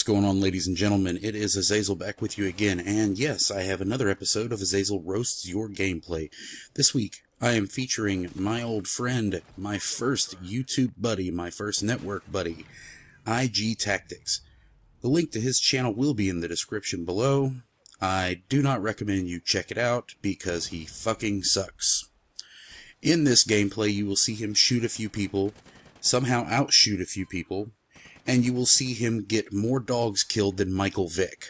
going on, ladies and gentlemen? It is Azazel back with you again, and yes, I have another episode of Azazel Roasts Your Gameplay. This week, I am featuring my old friend, my first YouTube buddy, my first network buddy, IG Tactix. The link to his channel will be in the description below. I do not recommend you check it out, because he fucking sucks. In this gameplay, you will see him shoot a few people, somehow outshoot a few people, and you will see him get more dogs killed than Michael Vick.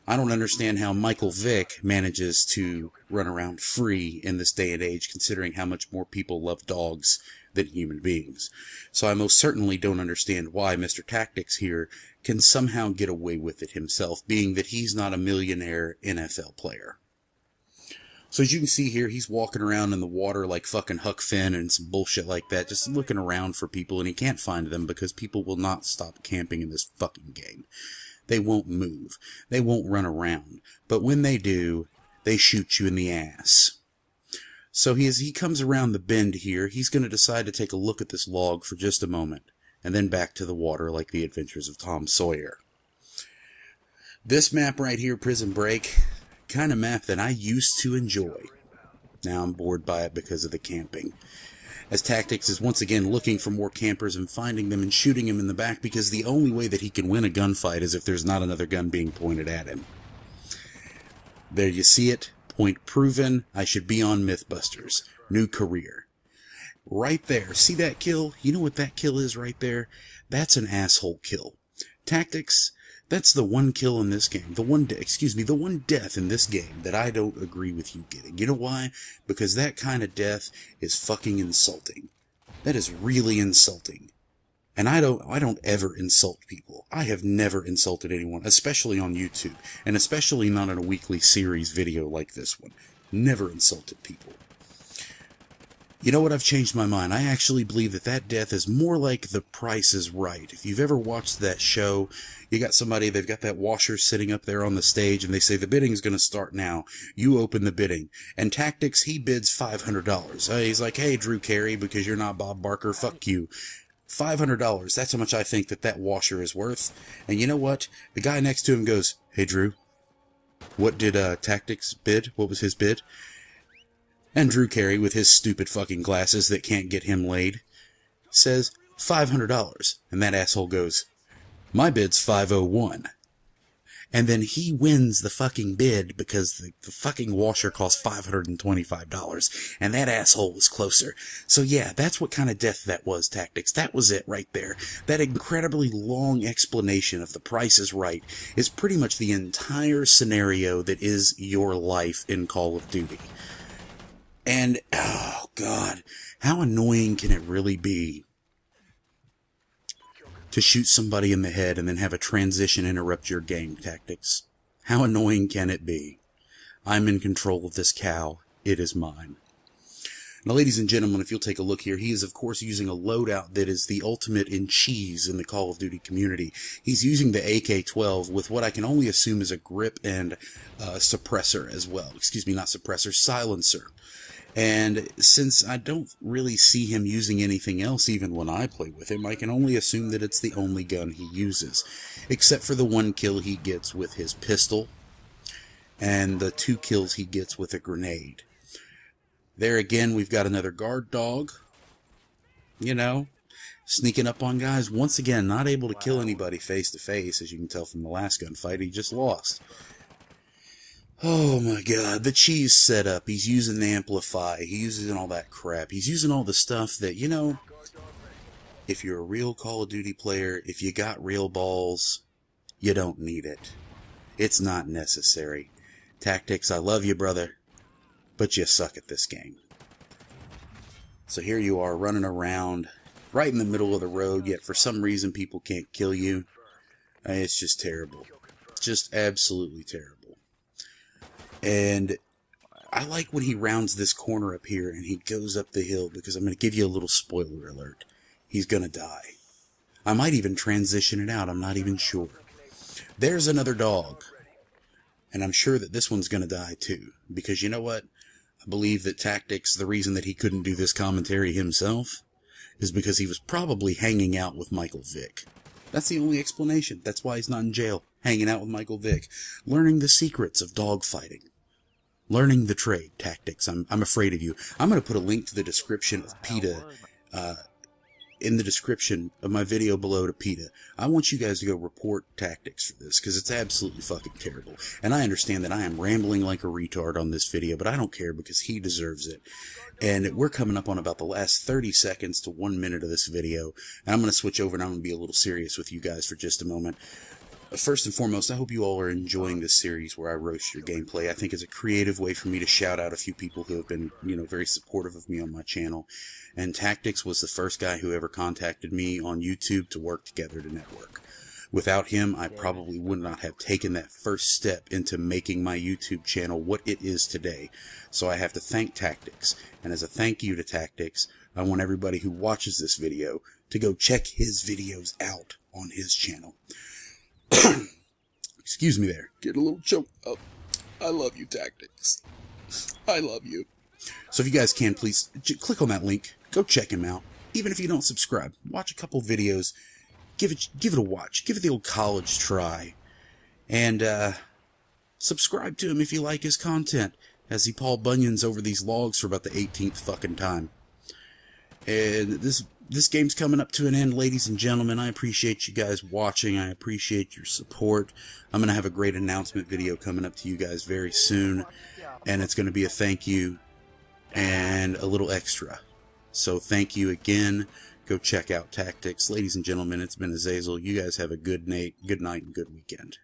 I don't understand how Michael Vick manages to run around free in this day and age, considering how much more people love dogs than human beings. So I most certainly don't understand why Mr. Tactix here can somehow get away with it himself, being that he's not a millionaire NFL player. So as you can see here, he's walking around in the water like fucking Huck Finn and some bullshit like that, just looking around for people, and he can't find them because people will not stop camping in this fucking game. They won't move. They won't run around. But when they do, they shoot you in the ass. So as he comes around the bend here, he's going to decide to take a look at this log for just a moment, and then back to the water like the adventures of Tom Sawyer. This map right here, Prison Break, kind of map that I used to enjoy. Now I'm bored by it because of the camping. As Tactix is once again looking for more campers and finding them and shooting them in the back, because the only way that he can win a gunfight is if there's not another gun being pointed at him. There you see it. Point proven. I should be on Mythbusters. New career. Right there. See that kill? You know what that kill is right there? That's an asshole kill. Tactix, that's the one kill in this game, the one death in this game that I don't agree with you getting. You know why? Because that kind of death is fucking insulting. That is really insulting. And I don't ever insult people. I have never insulted anyone, especially on YouTube, and especially not in a weekly series video like this one. Never insulted people. You know what? I've changed my mind. I actually believe that that death is more like The Price is Right. If you've ever watched that show, you got somebody, they've got that washer sitting up there on the stage, and they say the bidding's going to start now. You open the bidding. And Tactix, he bids $500. He's like, hey, Drew Carey, because you're not Bob Barker, fuck you. $500. That's how much I think that washer is worth. And you know what? The guy next to him goes, hey, Drew, what did Tactix bid? What was his bid? And Drew Carey, with his stupid fucking glasses that can't get him laid, says $500. And that asshole goes, my bid's $501. And then he wins the fucking bid because the fucking washer cost $525. And that asshole was closer. So yeah, that's what kind of death that was, Tactix. That was it right there. That incredibly long explanation of The Price is Right is pretty much the entire scenario that is your life in Call of Duty. And, oh god, how annoying can it really be to shoot somebody in the head and then have a transition interrupt your game, Tactix? How annoying can it be? I'm in control of this cow. It is mine. Now, ladies and gentlemen, if you'll take a look here, he is, of course, using a loadout that is the ultimate in cheese in the Call of Duty community. He's using the AK-12 with what I can only assume is a grip and suppressor as well. Excuse me, not suppressor, silencer. And since I don't really see him using anything else even when I play with him, I can only assume that it's the only gun he uses. Except for the one kill he gets with his pistol, and the 2 kills he gets with a grenade. There again, we've got another guard dog, you know, sneaking up on guys. Once again, not able to kill anybody face to face, as you can tell from the last gunfight. He just lost. Oh my god, the cheese setup. He's using the amplify. He's using all that crap. He's using all the stuff that, you know, if you're a real Call of Duty player, if you got real balls, you don't need it. It's not necessary. Tactix, I love you, brother, but you suck at this game. So here you are running around right in the middle of the road, yet for some reason people can't kill you. It's just terrible. Just absolutely terrible. And I like when he rounds this corner up here and he goes up the hill, because I'm going to give you a little spoiler alert. He's going to die. I might even transition it out. I'm not even sure. There's another dog. And I'm sure that this one's going to die too. Because you know what? I believe that Tactix, the reason that he couldn't do this commentary himself, is because he was probably hanging out with Michael Vick. That's the only explanation. That's why he's not in jail, hanging out with Michael Vick, learning the secrets of dogfighting, learning the trade, Tactix. I'm afraid of you. I'm going to put a link to the description of PETA, in the description of my video below to PETA. I want you guys to go report Tactix for this, because it's absolutely fucking terrible. And I understand that I am rambling like a retard on this video, but I don't care because he deserves it. And we're coming up on about the last 30 seconds to 1 minute of this video, and I'm going to switch over and I'm going to be a little serious with you guys for just a moment. First and foremost, I hope you all are enjoying this series where I roast your gameplay. I think it's a creative way for me to shout out a few people who have been, very supportive of me on my channel. And Tactix was the first guy who ever contacted me on YouTube to work together to network. Without him, I probably would not have taken that first step into making my YouTube channel what it is today. So I have to thank Tactix. And as a thank you to Tactix, I want everybody who watches this video to go check his videos out on his channel. Excuse me there. Get a little choked up. I love you, Tactix. I love you. So if you guys can, please click on that link. Go check him out. Even if you don't subscribe, watch a couple videos. Give it a watch. Give it the old college try. And subscribe to him if you like his content, as he Paul Bunyan's over these logs for about the 18th fucking time. And this game's coming up to an end, ladies and gentlemen. I appreciate you guys watching. I appreciate your support. I'm going to have a great announcement video coming up to you guys very soon. And it's going to be a thank you and a little extra. So thank you again. Go check out Tactix. Ladies and gentlemen, it's been Azazel. You guys have a good night and good weekend.